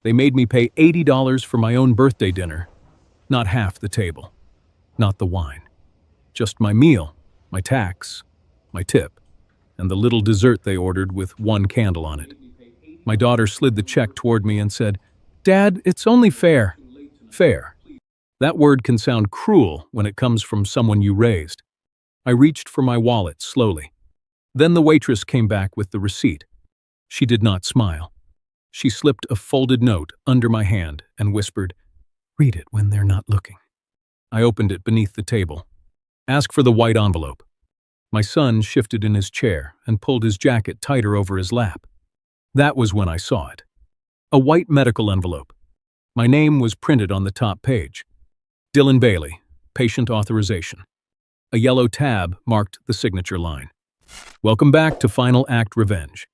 They made me pay $80 for my own birthday dinner. Not half the table. Not the wine. Just my meal, my tax, my tip, and the little dessert they ordered with one candle on it. My daughter slid the check toward me and said, "Dad, it's only fair." Fair. That word can sound cruel when it comes from someone you raised. I reached for my wallet slowly. Then the waitress came back with the receipt. She did not smile. She slipped a folded note under my hand and whispered, "Read it when they're not looking." I opened it beneath the table. "Ask for the white envelope." My son shifted in his chair and pulled his jacket tighter over his lap. That was when I saw it. A white medical envelope. My name was printed on the top page. Dylan Bailey, patient authorization. A yellow tab marked the signature line. "Welcome back to Final Act Revenge.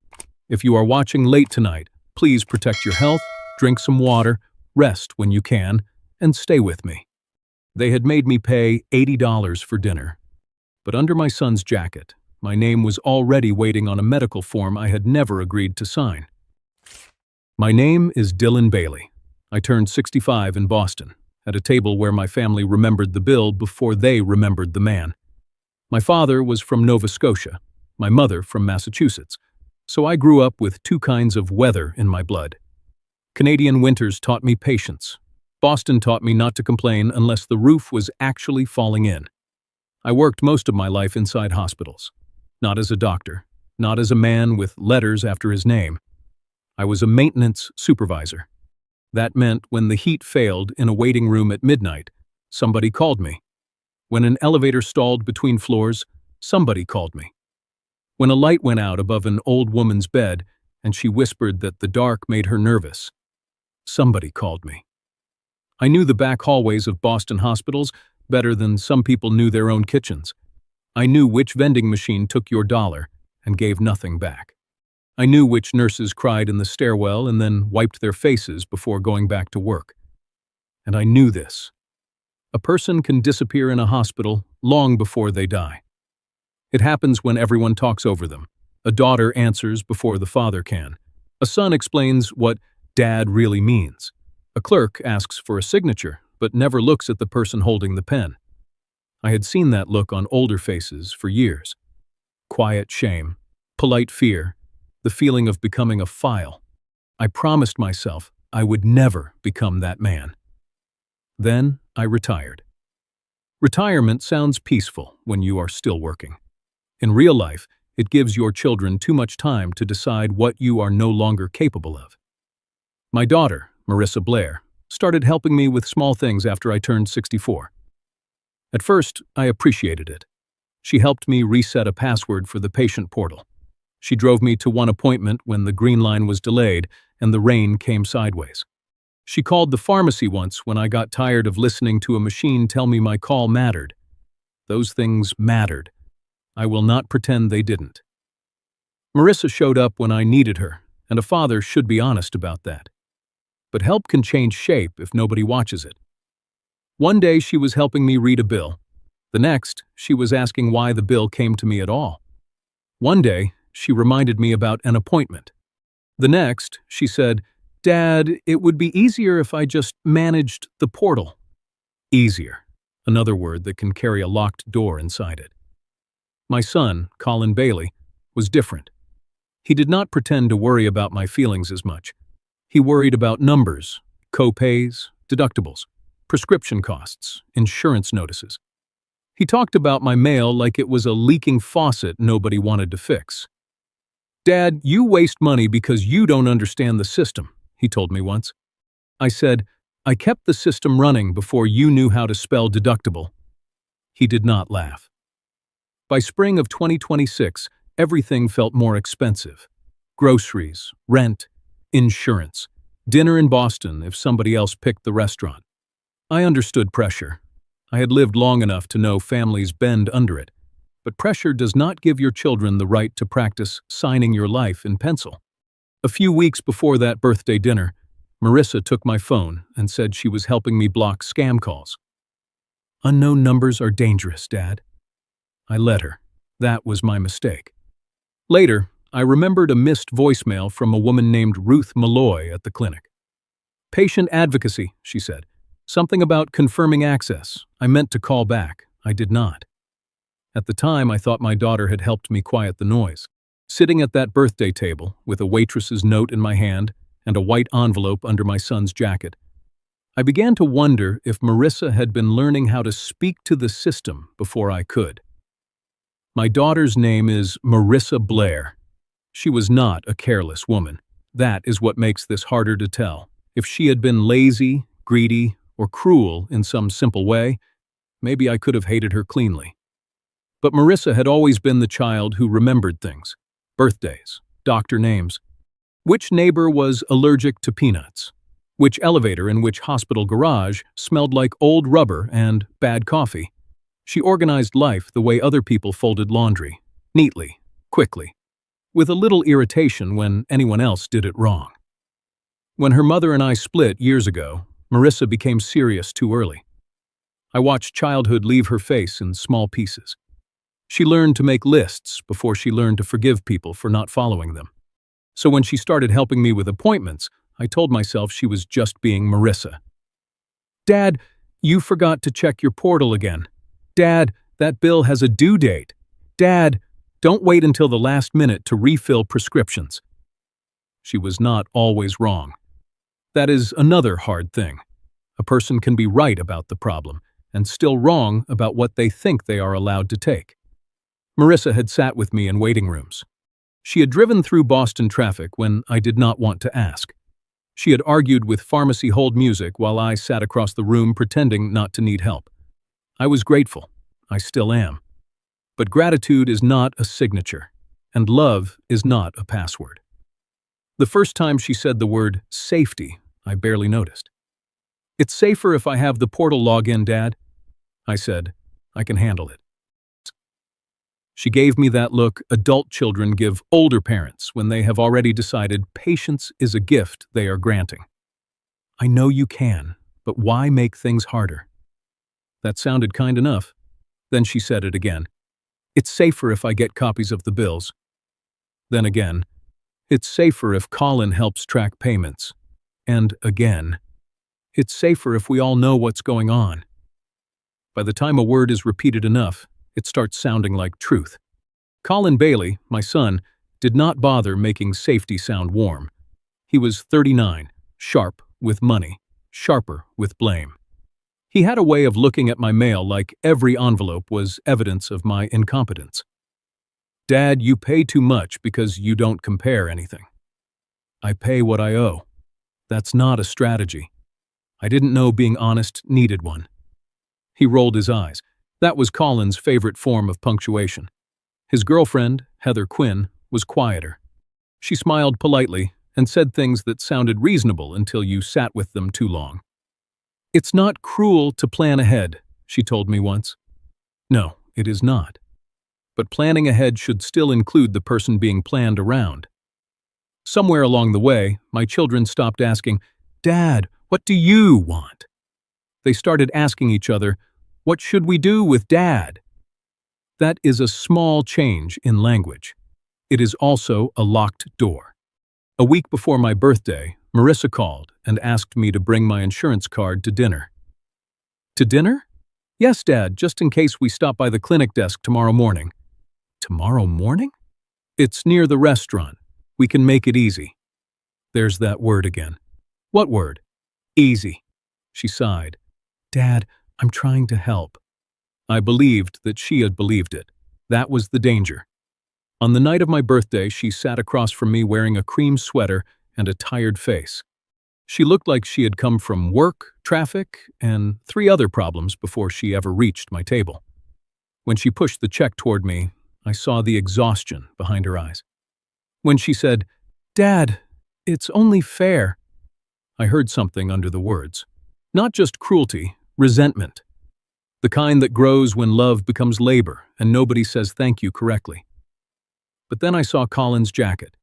If you are watching late tonight, please protect your health, drink some water, rest when you can, and stay with me." They had made me pay $80 for dinner. But under my son's jacket, my name was already waiting on a medical form I had never agreed to sign. My name is Dylan Bailey. I turned 65 in Boston, at a table where my family remembered the bill before they remembered the man. My father was from Nova Scotia, my mother from Massachusetts, so I grew up with two kinds of weather in my blood. Canadian winters taught me patience. Boston taught me not to complain unless the roof was actually falling in. I worked most of my life inside hospitals. Not as a doctor, not as a man with letters after his name. I was a maintenance supervisor. That meant when the heat failed in a waiting room at midnight, somebody called me. When an elevator stalled between floors, somebody called me. When a light went out above an old woman's bed and she whispered that the dark made her nervous, somebody called me. I knew the back hallways of Boston hospitals better than some people knew their own kitchens. I knew which vending machine took your dollar and gave nothing back. I knew which nurses cried in the stairwell and then wiped their faces before going back to work. And I knew this. A person can disappear in a hospital long before they die. It happens when everyone talks over them. A daughter answers before the father can. A son explains what dad really means. A clerk asks for a signature, but never looks at the person holding the pen. I had seen that look on older faces for years. Quiet shame, polite fear, the feeling of becoming a file. I promised myself I would never become that man. Then I retired. Retirement sounds peaceful when you are still working. In real life, it gives your children too much time to decide what you are no longer capable of. My daughter, Marissa Blair, started helping me with small things after I turned 64. At first, I appreciated it. She helped me reset a password for the patient portal. She drove me to one appointment when the green line was delayed and the rain came sideways. She called the pharmacy once when I got tired of listening to a machine tell me my call mattered. Those things mattered. I will not pretend they didn't. Marissa showed up when I needed her, and a father should be honest about that. But help can change shape if nobody watches it. One day she was helping me read a bill. The next, she was asking why the bill came to me at all. One day, she reminded me about an appointment. The next, she said, "Dad, it would be easier if I just managed the portal." Easier, another word that can carry a locked door inside it. My son, Colin Bailey, was different. He did not pretend to worry about my feelings as much. He worried about numbers, co-pays, deductibles, prescription costs, insurance notices. He talked about my mail like it was a leaking faucet nobody wanted to fix. "Dad, you waste money because you don't understand the system," he told me once. I said, "I kept the system running before you knew how to spell deductible." He did not laugh. By spring of 2026, everything felt more expensive. Groceries, rent, insurance, dinner in Boston if somebody else picked the restaurant. I understood pressure. I had lived long enough to know families bend under it. But pressure does not give your children the right to practice signing your life in pencil. A few weeks before that birthday dinner, Marissa took my phone and said she was helping me block scam calls. "Unknown numbers are dangerous, Dad." I let her. That was my mistake. Later, I remembered a missed voicemail from a woman named Ruth Malloy at the clinic. Patient advocacy, she said. Something about confirming access. I meant to call back. I did not. At the time, I thought my daughter had helped me quiet the noise. Sitting at that birthday table, with a waitress's note in my hand and a white envelope under my son's jacket, I began to wonder if Marissa had been learning how to speak to the system before I could. My daughter's name is Marissa Blair. She was not a careless woman. That is what makes this harder to tell. If she had been lazy, greedy, or cruel in some simple way, maybe I could have hated her cleanly. But Marissa had always been the child who remembered things. Birthdays, doctor names. Which neighbor was allergic to peanuts? Which elevator in which hospital garage smelled like old rubber and bad coffee? She organized life the way other people folded laundry, neatly, quickly, with a little irritation when anyone else did it wrong. When her mother and I split years ago, Marissa became serious too early. I watched childhood leave her face in small pieces. She learned to make lists before she learned to forgive people for not following them. So when she started helping me with appointments, I told myself she was just being Marissa. Dad, you forgot to check your portal again. Dad, that bill has a due date. Dad, don't wait until the last minute to refill prescriptions. She was not always wrong. That is another hard thing. A person can be right about the problem and still wrong about what they think they are allowed to take. Marissa had sat with me in waiting rooms. She had driven through Boston traffic when I did not want to ask. She had argued with pharmacy hold music while I sat across the room pretending not to need help. I was grateful. I still am. But gratitude is not a signature, and love is not a password. The first time she said the word safety, I barely noticed. It's safer if I have the portal login, Dad. I said, I can handle it. She gave me that look adult children give older parents when they have already decided patience is a gift they are granting. I know you can, but why make things harder? That sounded kind enough. Then she said it again. It's safer if I get copies of the bills. Then again, it's safer if Colin helps track payments. And again, it's safer if we all know what's going on. By the time a word is repeated enough, it starts sounding like truth. Colin Bailey, my son, did not bother making safety sound warm. He was 39, sharp with money, sharper with blame. He had a way of looking at my mail like every envelope was evidence of my incompetence. Dad, you pay too much because you don't compare anything. I pay what I owe. That's not a strategy. I didn't know being honest needed one. He rolled his eyes. That was Colin's favorite form of punctuation. His girlfriend, Heather Quinn, was quieter. She smiled politely and said things that sounded reasonable until you sat with them too long. It's not cruel to plan ahead, she told me once. No, it is not. But planning ahead should still include the person being planned around. Somewhere along the way, my children stopped asking, Dad, what do you want? They started asking each other, what should we do with Dad? That is a small change in language. It is also a locked door. A week before my birthday, Marissa called and asked me to bring my insurance card to dinner. To dinner? Yes, Dad, just in case we stop by the clinic desk tomorrow morning. Tomorrow morning? It's near the restaurant. We can make it easy. There's that word again. What word? Easy. She sighed. Dad, I'm trying to help. I believed that she had believed it. That was the danger. On the night of my birthday, she sat across from me wearing a cream sweater and a tired face. She looked like she had come from work, traffic, and 3 other problems before she ever reached my table. When she pushed the check toward me, I saw the exhaustion behind her eyes. When she said, Dad, it's only fair, I heard something under the words. Not just cruelty, resentment. The kind that grows when love becomes labor and nobody says thank you correctly. But then I saw Colin's jacket,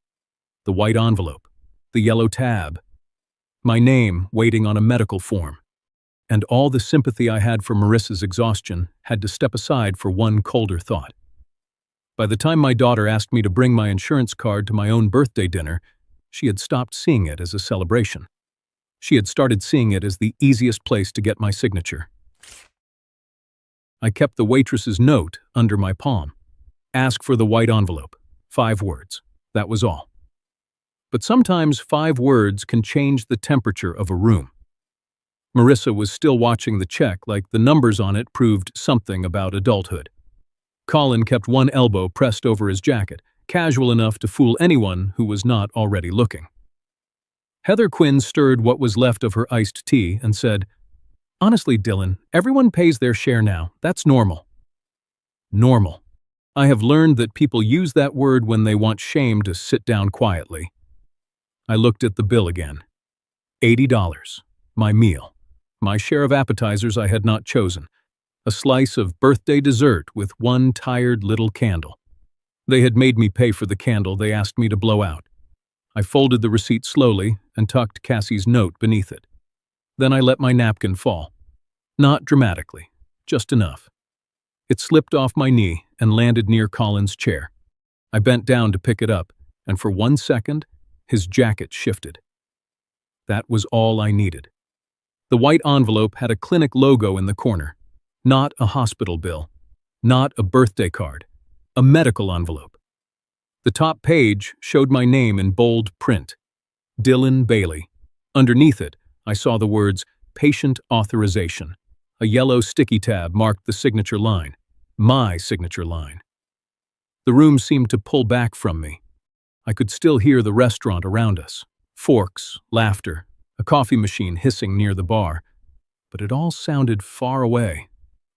the white envelope, the yellow tab, my name waiting on a medical form, and all the sympathy I had for Marissa's exhaustion had to step aside for one colder thought. By the time my daughter asked me to bring my insurance card to my own birthday dinner, she had stopped seeing it as a celebration. She had started seeing it as the easiest place to get my signature. I kept the waitress's note under my palm. Ask for the white envelope. 5 words. That was all. But sometimes 5 words can change the temperature of a room. Marissa was still watching the check like the numbers on it proved something about adulthood. Colin kept one elbow pressed over his jacket, casual enough to fool anyone who was not already looking. Heather Quinn stirred what was left of her iced tea and said, "Honestly, Dylan, everyone pays their share now. That's normal." Normal. I have learned that people use that word when they want shame to sit down quietly. I looked at the bill again. $80. My meal. My share of appetizers I had not chosen. A slice of birthday dessert with one tired little candle. They had made me pay for the candle they asked me to blow out. I folded the receipt slowly and tucked Cassie's note beneath it. Then I let my napkin fall. Not dramatically, just enough. It slipped off my knee and landed near Colin's chair. I bent down to pick it up, and for 1 second, his jacket shifted. That was all I needed. The white envelope had a clinic logo in the corner. Not a hospital bill. Not a birthday card. A medical envelope. The top page showed my name in bold print. Dylan Bailey. Underneath it, I saw the words, Patient Authorization. A yellow sticky tab marked the signature line. My signature line. The room seemed to pull back from me. I could still hear the restaurant around us. Forks, laughter, a coffee machine hissing near the bar. But it all sounded far away,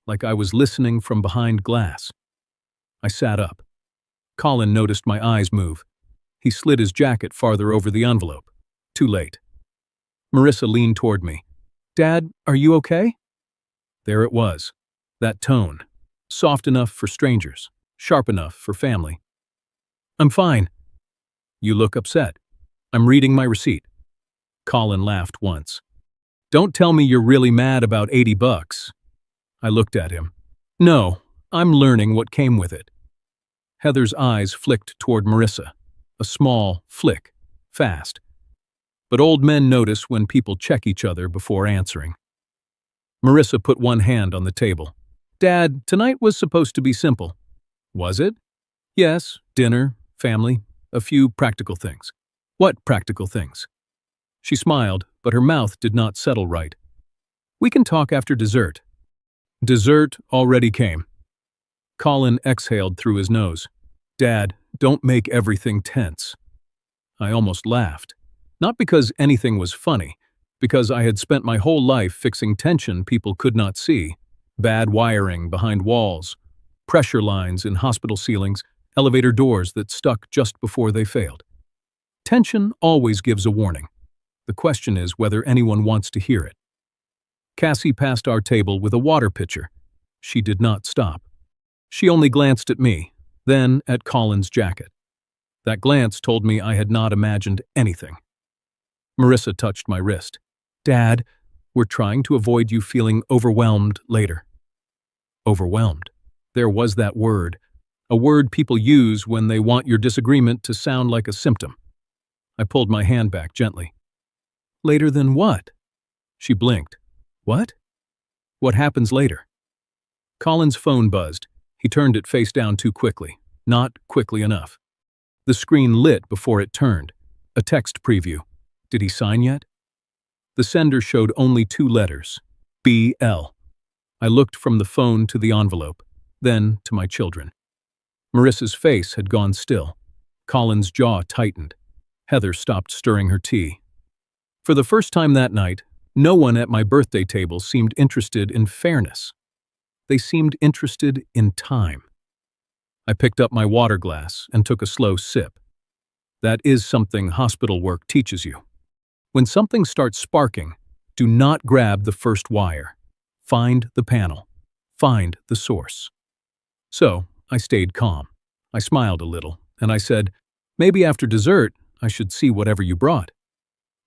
like I was listening from behind glass. I sat up. Colin noticed my eyes move. He slid his jacket farther over the envelope. Too late. Marissa leaned toward me. "Dad, are you okay?" There it was. That tone. Soft enough for strangers. Sharp enough for family. "I'm fine." "You look upset." "I'm reading my receipt." Colin laughed once. "Don't tell me you're really mad about $80. I looked at him. "No, I'm learning what came with it." Heather's eyes flicked toward Marissa. A small flick. Fast. But old men notice when people check each other before answering. Marissa put one hand on the table. "Dad, tonight was supposed to be simple." "Was it?" "Yes, dinner, family, a few practical things." "What practical things?" She smiled, but her mouth did not settle right. "We can talk after dessert." Dessert already came. Colin exhaled through his nose. "Dad, don't make everything tense." I almost laughed. Not because anything was funny, because I had spent my whole life fixing tension people could not see. Bad wiring behind walls, pressure lines in hospital ceilings, elevator doors that stuck just before they failed. Tension always gives a warning. The question is whether anyone wants to hear it. Cassie passed our table with a water pitcher. She did not stop. She only glanced at me, then at Colin's jacket. That glance told me I had not imagined anything. Marissa touched my wrist. "Dad, we're trying to avoid you feeling overwhelmed later." Overwhelmed. There was that word. A word people use when they want your disagreement to sound like a symptom. I pulled my hand back gently. "Later than what?" She blinked. "What?" "What happens later?" Colin's phone buzzed. He turned it face down too quickly. Not quickly enough. The screen lit before it turned. A text preview. Did he sign yet? The sender showed only 2 letters. BL. I looked from the phone to the envelope, then to my children. Marissa's face had gone still. Colin's jaw tightened. Heather stopped stirring her tea. For the first time that night, no one at my birthday table seemed interested in fairness. They seemed interested in time. I picked up my water glass and took a slow sip. That is something hospital work teaches you. When something starts sparking, do not grab the first wire. Find the panel. Find the source. So, I stayed calm. I smiled a little, and I said, "Maybe after dessert, I should see whatever you brought."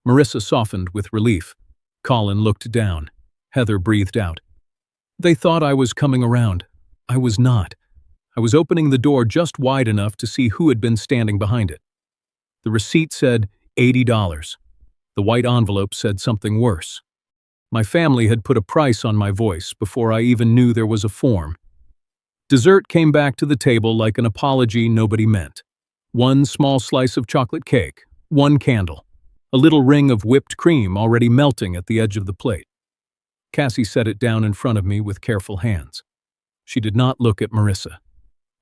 Marissa softened with relief. Colin looked down. Heather breathed out. They thought I was coming around. I was not. I was opening the door just wide enough to see who had been standing behind it. The receipt said $80. The white envelope said something worse. My family had put a price on my voice before I even knew there was a form. Dessert came back to the table like an apology nobody meant. One small slice of chocolate cake, one candle, a little ring of whipped cream already melting at the edge of the plate. Cassie set it down in front of me with careful hands. She did not look at Marissa.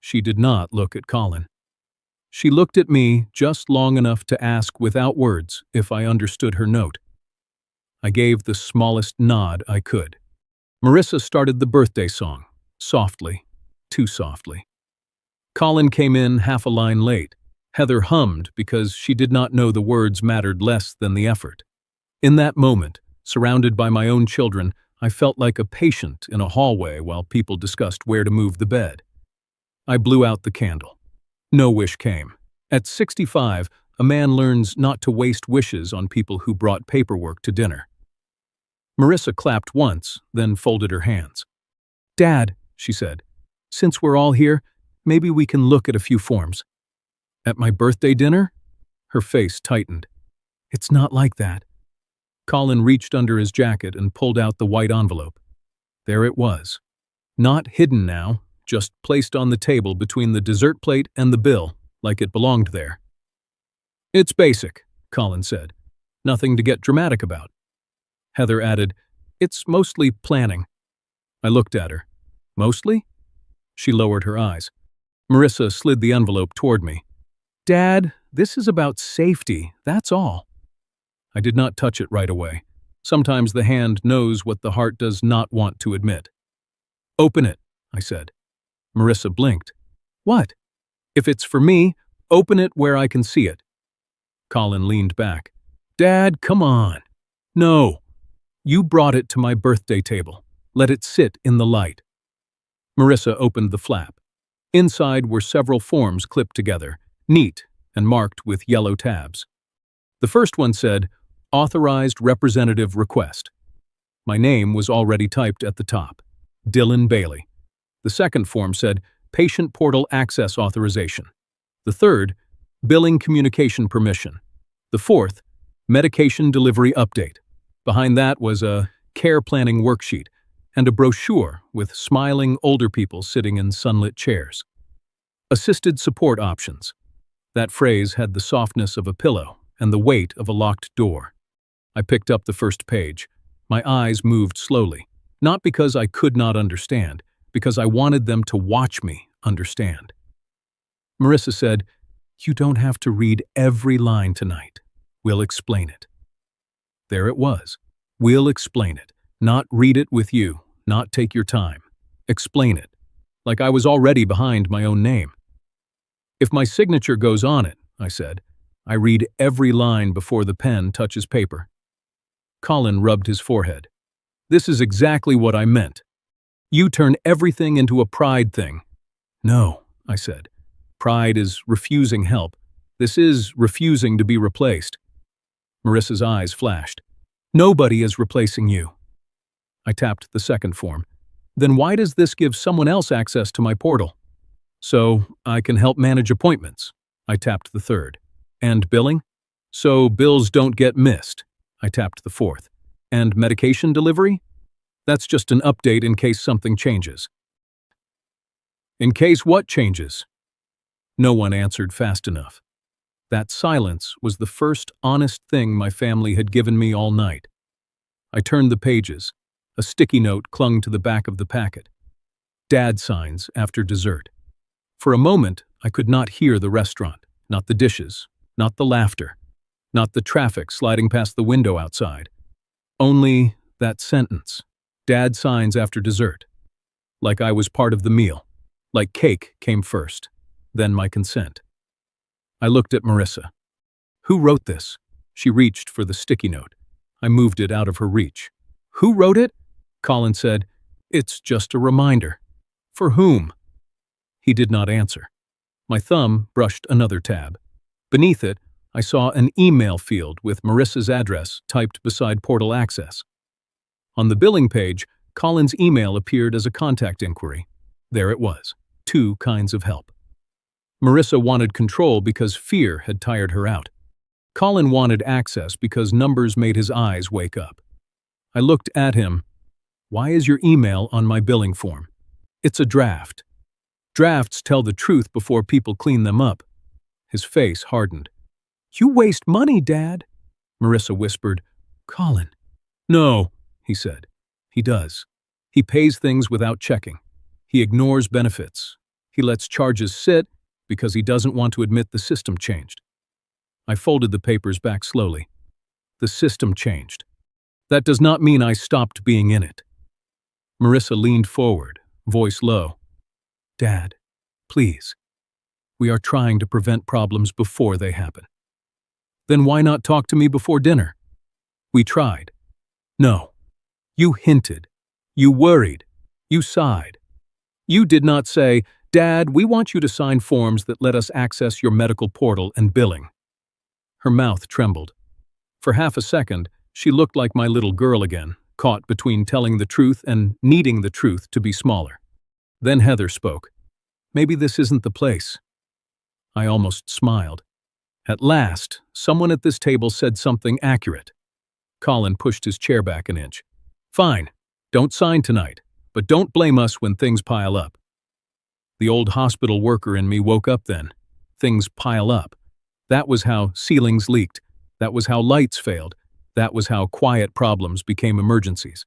She did not look at Colin. She looked at me just long enough to ask without words if I understood her note. I gave the smallest nod I could. Marissa started the birthday song, softly, too softly. Colin came in half a line late. Heather hummed because she did not know the words mattered less than the effort. In that moment, surrounded by my own children, I felt like a patient in a hallway while people discussed where to move the bed. I blew out the candle. No wish came. At 65, a man learns not to waste wishes on people who brought paperwork to dinner. Marissa clapped once, then folded her hands. "Dad," she said, "since we're all here, maybe we can look at a few forms." "At my birthday dinner?" Her face tightened. "It's not like that." Colin reached under his jacket and pulled out the white envelope. There it was. Not hidden now, just placed on the table between the dessert plate and the bill, like it belonged there. "It's basic," Colin said. "Nothing to get dramatic about." Heather added, "It's mostly planning." I looked at her. "Mostly?" She lowered her eyes. Marissa slid the envelope toward me. "Dad, this is about safety, that's all." I did not touch it right away. Sometimes the hand knows what the heart does not want to admit. "Open it," I said. Marissa blinked. "What?" "If it's for me, open it where I can see it." Colin leaned back. "Dad, come on." "No. You brought it to my birthday table. Let it sit in the light." Marissa opened the flap. Inside were several forms clipped together, neat and marked with yellow tabs. The first one said, "Authorized Representative Request." My name was already typed at the top, Dylan Bailey. The second form said, "Patient Portal Access Authorization." The third, "Billing Communication Permission." The fourth, "Medication Delivery Update." Behind that was a care planning worksheet and a brochure with smiling older people sitting in sunlit chairs. Assisted support options. That phrase had the softness of a pillow and the weight of a locked door. I picked up the first page. My eyes moved slowly, not because I could not understand, because I wanted them to watch me understand. Marissa said, "You don't have to read every line tonight. We'll explain it." There it was. We'll explain it. Not read it with you, not take your time. Explain it. Like I was already behind my own name. "If my signature goes on it," I said, "I read every line before the pen touches paper." Colin rubbed his forehead. "This is exactly what I meant. You turn everything into a pride thing." "No," I said. "Pride is refusing help. This is refusing to be replaced." Marissa's eyes flashed. "Nobody is replacing you." I tapped the second form. "Then why does this give someone else access to my portal?" "So I can help manage appointments." I tapped the third. "And billing?" "So bills don't get missed." I tapped the fourth. "And medication delivery?" "That's just an update in case something changes." "In case what changes?" No one answered fast enough. That silence was the first honest thing my family had given me all night. I turned the pages. A sticky note clung to the back of the packet. Dad signs after dessert. For a moment, I could not hear the restaurant, not the dishes, not the laughter, not the traffic sliding past the window outside. Only that sentence, "Dad signs after dessert." Like I was part of the meal. Like cake came first, then my consent. I looked at Marissa. "Who wrote this?" She reached for the sticky note. I moved it out of her reach. "Who wrote it?" Colin said, "It's just a reminder." "For whom?" He did not answer. My thumb brushed another tab. Beneath it, I saw an email field with Marissa's address typed beside portal access. On the billing page, Colin's email appeared as a contact inquiry. There it was. 2 kinds of help. Marissa wanted control because fear had tired her out. Colin wanted access because numbers made his eyes wake up. I looked at him. Why is your email on my billing form? It's a draft. Drafts tell the truth before people clean them up. His face hardened. You waste money, Dad, Marissa whispered. Colin. No, he said. He does. He pays things without checking. He ignores benefits. He lets charges sit because he doesn't want to admit the system changed. I folded the papers back slowly. The system changed. That does not mean I stopped being in it. Marissa leaned forward, voice low. Dad, please. We are trying to prevent problems before they happen. Then why not talk to me before dinner? We tried. No. You hinted. You worried. You sighed. You did not say, Dad, we want you to sign forms that let us access your medical portal and billing. Her mouth trembled. For half a second, she looked like my little girl again, caught between telling the truth and needing the truth to be smaller. Then Heather spoke. Maybe this isn't the place. I almost smiled. At last, someone at this table said something accurate. Colin pushed his chair back an inch. Fine, don't sign tonight, but don't blame us when things pile up. The old hospital worker in me woke up then. Things pile up. That was how ceilings leaked. That was how lights failed. That was how quiet problems became emergencies.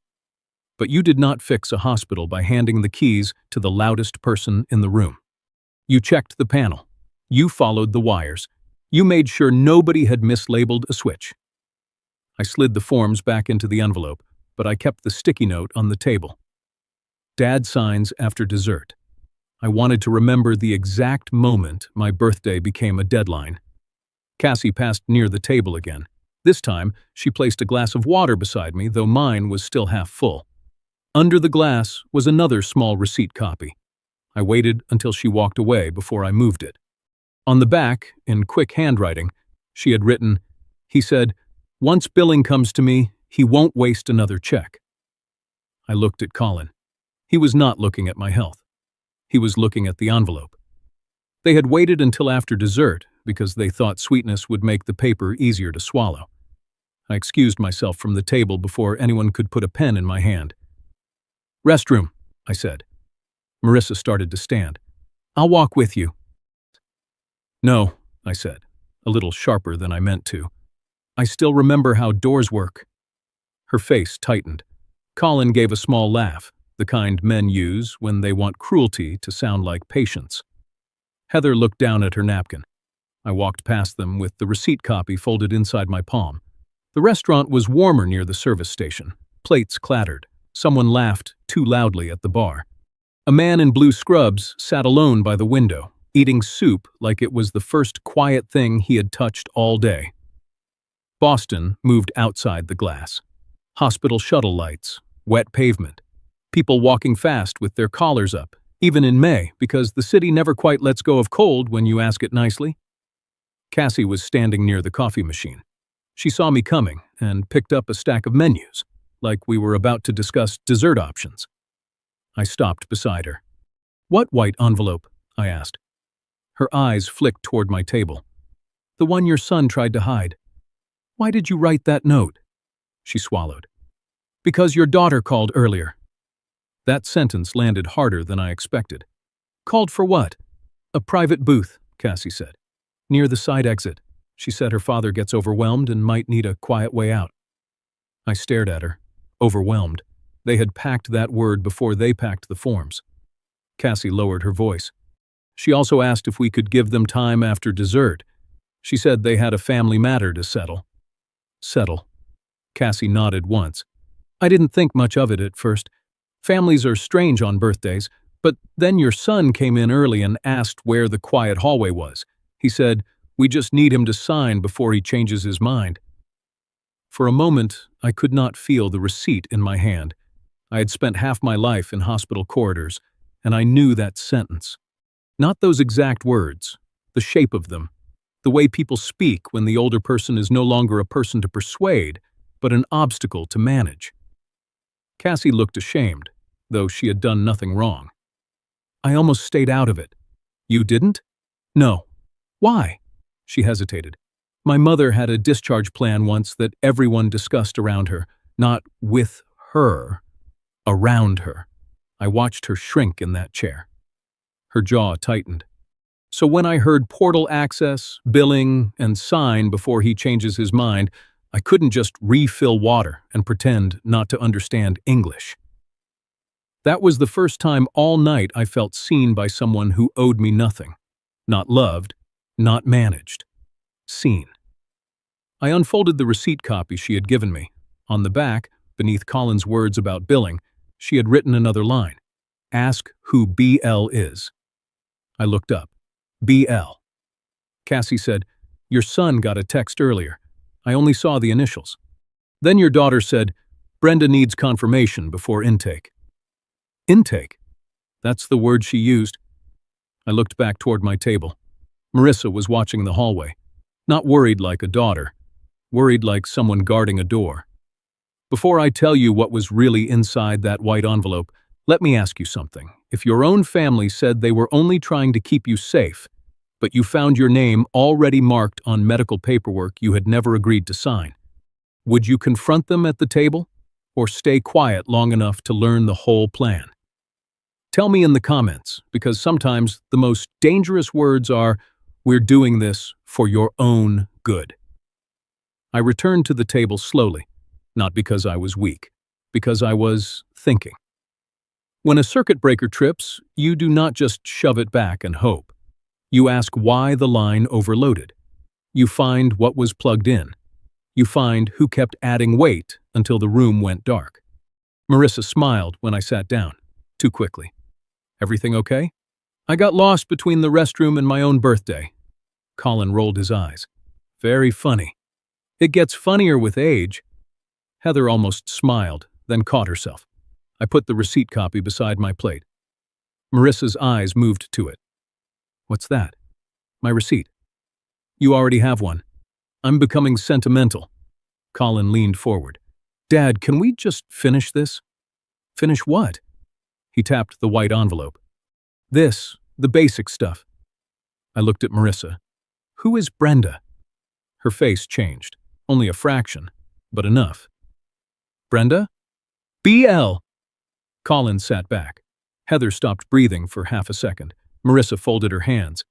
But you did not fix a hospital by handing the keys to the loudest person in the room. You checked the panel. You followed the wires. You made sure nobody had mislabeled a switch. I slid the forms back into the envelope, but I kept the sticky note on the table. Dad signs after dessert. I wanted to remember the exact moment my birthday became a deadline. Cassie passed near the table again. This time, she placed a glass of water beside me, though mine was still half full. Under the glass was another small receipt copy. I waited until she walked away before I moved it. On the back, in quick handwriting, she had written, he said, once billing comes to me, he won't waste another check. I looked at Colin. He was not looking at my health. He was looking at the envelope. They had waited until after dessert because they thought sweetness would make the paper easier to swallow. I excused myself from the table before anyone could put a pen in my hand. Restroom, I said. Marissa started to stand. I'll walk with you. No, I said, a little sharper than I meant to. I still remember how doors work. Her face tightened. Colin gave a small laugh, the kind men use when they want cruelty to sound like patience. Heather looked down at her napkin. I walked past them with the receipt copy folded inside my palm. The restaurant was warmer near the service station. Plates clattered. Someone laughed too loudly at the bar. A man in blue scrubs sat alone by the window, eating soup like it was the first quiet thing he had touched all day. Boston moved outside the glass. Hospital shuttle lights, wet pavement, people walking fast with their collars up, even in May, because the city never quite lets go of cold when you ask it nicely. Cassie was standing near the coffee machine. She saw me coming and picked up a stack of menus, like we were about to discuss dessert options. I stopped beside her. What white envelope? I asked. Her eyes flicked toward my table. The one your son tried to hide. Why did you write that note? She swallowed. Because your daughter called earlier. That sentence landed harder than I expected. Called for what? A private booth, Cassie said. Near the side exit. She said her father gets overwhelmed and might need a quiet way out. I stared at her. Overwhelmed. They had packed that word before they packed the forms. Cassie lowered her voice. She also asked if we could give them time after dessert. She said they had a family matter to settle. Settle. Cassie nodded once. I didn't think much of it at first. Families are strange on birthdays, but then your son came in early and asked where the quiet hallway was. He said, we just need him to sign before he changes his mind. For a moment, I could not feel the receipt in my hand. I had spent half my life in hospital corridors, and I knew that sentence. Not those exact words, the shape of them, the way people speak when the older person is no longer a person to persuade, but an obstacle to manage. Cassie looked ashamed, though she had done nothing wrong. I almost stayed out of it. You didn't? No. Why? She hesitated. My mother had a discharge plan once that everyone discussed around her, not with her, around her. I watched her shrink in that chair. Her jaw tightened. So when I heard portal access, billing, and sign before he changes his mind, I couldn't just refill water and pretend not to understand English. That was the first time all night I felt seen by someone who owed me nothing. Not loved, not managed. Seen. I unfolded the receipt copy she had given me. On the back, beneath Colin's words about billing, she had written another line. Ask who BL is. I looked up. BL. Cassie said, your son got a text earlier. I only saw the initials. Then your daughter said, Brenda needs confirmation before intake. Intake? That's the word she used. I looked back toward my table. Marissa was watching the hallway. Not worried like a daughter. Worried like someone guarding a door. Before I tell you what was really inside that white envelope, let me ask you something. If your own family said they were only trying to keep you safe, but you found your name already marked on medical paperwork you had never agreed to sign, would you confront them at the table, or stay quiet long enough to learn the whole plan? Tell me in the comments, because sometimes the most dangerous words are, we're doing this for your own good. I returned to the table slowly, not because I was weak, because I was thinking. When a circuit breaker trips, you do not just shove it back and hope. You ask why the line overloaded. You find what was plugged in. You find who kept adding weight until the room went dark. Marissa smiled when I sat down, too quickly. Everything okay? I got lost between the restroom and my own birthday. Colin rolled his eyes. Very funny. It gets funnier with age. Heather almost smiled, then caught herself. I put the receipt copy beside my plate. Marissa's eyes moved to it. What's that? My receipt. You already have one. I'm becoming sentimental. Colin leaned forward. Dad, can we just finish this? Finish what? He tapped the white envelope. This, the basic stuff. I looked at Marissa. Who is Brenda? Her face changed. Only a fraction, but enough. Brenda? BL. Colin sat back. Heather stopped breathing for half a second. Marissa folded her hands.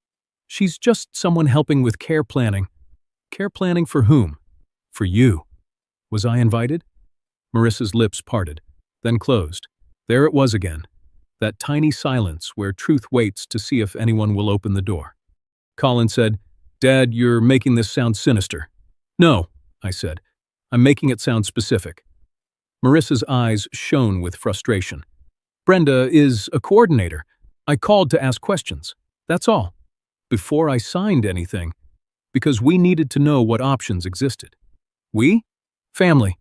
She's just someone helping with care planning. Care planning for whom? For you. Was I invited? Marissa's lips parted, then closed. There it was again. That tiny silence where truth waits to see if anyone will open the door. Colin said, Dad, you're making this sound sinister. No, I said. I'm making it sound specific. Marissa's eyes shone with frustration. Brenda is a coordinator. I called to ask questions. That's all. Before I signed anything. Because we needed to know what options existed. We? Family.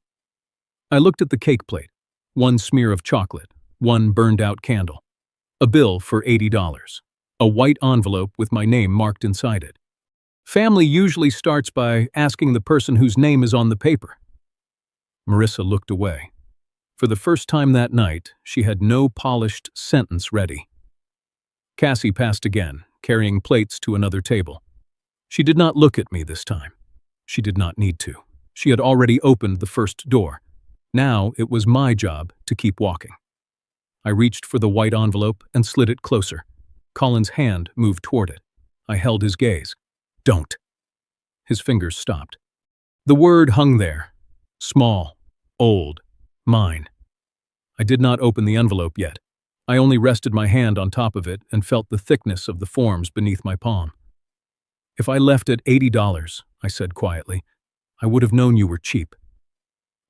I looked at the cake plate. One smear of chocolate. One burned-out candle. A bill for $80. A white envelope with my name marked inside it. Family usually starts by asking the person whose name is on the paper. Marissa looked away. For the first time that night, she had no polished sentence ready. Cassie passed again, carrying plates to another table. She did not look at me this time. She did not need to. She had already opened the first door. Now it was my job to keep walking. I reached for the white envelope and slid it closer. Colin's hand moved toward it. I held his gaze. Don't. His fingers stopped. The word hung there. Small, old, mine. I did not open the envelope yet. I only rested my hand on top of it and felt the thickness of the forms beneath my palm. If I left at $80, I said quietly, I would have known you were cheap.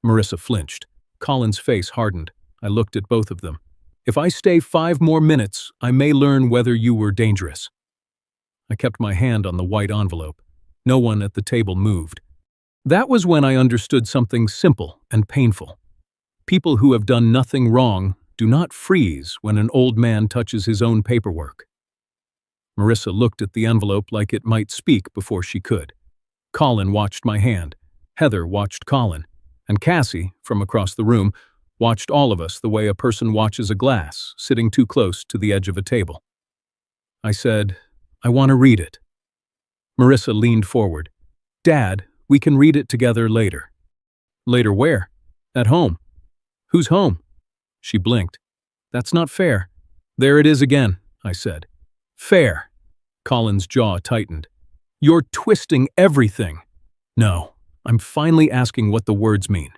Marissa flinched. Colin's face hardened. I looked at both of them. If I stay 5 more minutes, I may learn whether you were dangerous. I kept my hand on the white envelope. No one at the table moved. That was when I understood something simple and painful. People who have done nothing wrong do not freeze when an old man touches his own paperwork. Marissa looked at the envelope like it might speak before she could. Colin watched my hand. Heather watched Colin. And Cassie, from across the room, watched all of us the way a person watches a glass, sitting too close to the edge of a table. I said, I want to read it. Marissa leaned forward. Dad, we can read it together later. Later where? At home. Who's home? She blinked. That's not fair. There it is again, I said. Fair. Colin's jaw tightened. You're twisting everything. No, I'm finally asking what the words mean.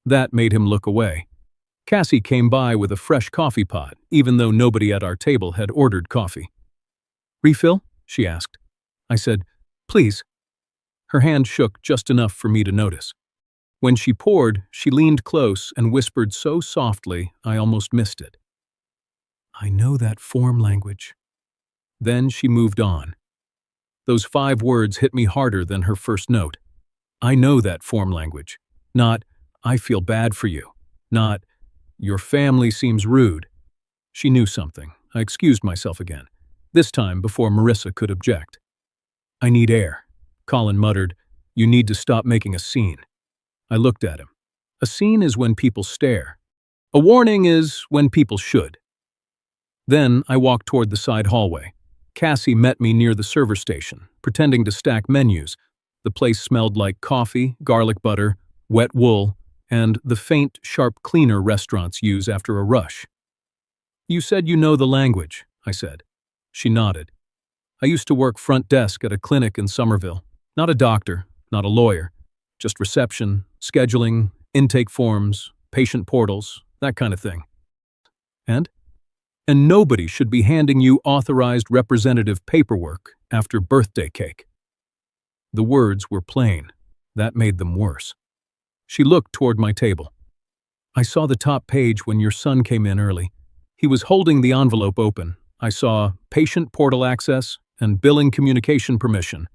That made him look away. Cassie came by with a fresh coffee pot, even though nobody at our table had ordered coffee. Refill? She asked. I said, please. Her hand shook just enough for me to notice. When she poured, she leaned close and whispered so softly I almost missed it. I know that form language. Then she moved on. Those 5 words hit me harder than her first note. I know that form language. Not, I feel bad for you. Not, your family seems rude. She knew something. I excused myself again, this time before Marissa could object. I need air. Colin muttered, you need to stop making a scene. I looked at him. A scene is when people stare. A warning is when people should. Then I walked toward the side hallway. Cassie met me near the server station, pretending to stack menus. The place smelled like coffee, garlic butter, wet wool, and the faint, sharp cleaner restaurants use after a rush. You said you know the language, I said. She nodded. I used to work front desk at a clinic in Somerville. Not a doctor, not a lawyer. Just reception, scheduling, intake forms, patient portals, that kind of thing. And nobody should be handing you authorized representative paperwork after birthday cake. The words were plain. That made them worse. She looked toward my table. I saw the top page when your son came in early. He was holding the envelope open. I saw patient portal access and billing communication permission.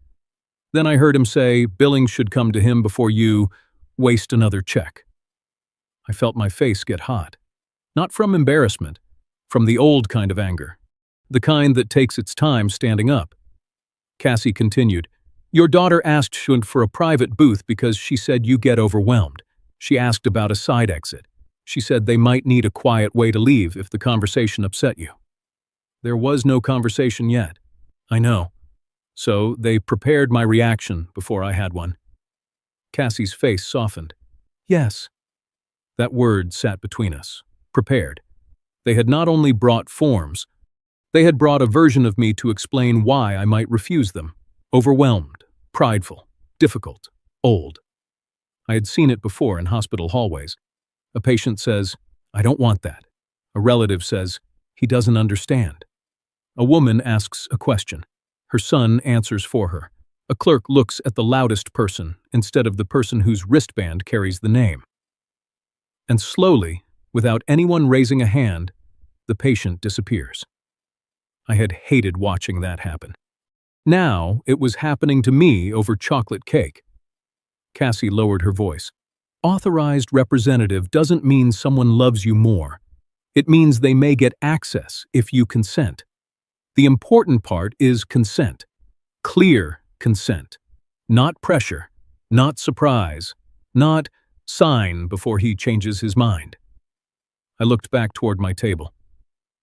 Then I heard him say billing should come to him before you waste another check. I felt my face get hot. Not from embarrassment, from the old kind of anger. The kind that takes its time standing up. Cassie continued, your daughter asked Shunt for a private booth because she said you get overwhelmed. She asked about a side exit. She said they might need a quiet way to leave if the conversation upset you. There was no conversation yet. I know. So they prepared my reaction before I had one. Cassie's face softened. Yes. That word sat between us. Prepared. They had not only brought forms, they had brought a version of me to explain why I might refuse them. Overwhelmed, prideful, difficult, old. I had seen it before in hospital hallways. A patient says, I don't want that. A relative says, he doesn't understand. A woman asks a question. Her son answers for her. A clerk looks at the loudest person instead of the person whose wristband carries the name. And slowly, without anyone raising a hand, the patient disappears. I had hated watching that happen. Now, it was happening to me over chocolate cake. Cassie lowered her voice. Authorized representative doesn't mean someone loves you more. It means they may get access if you consent. The important part is consent. Clear consent. Not pressure. Not surprise. Not sign before he changes his mind. I looked back toward my table.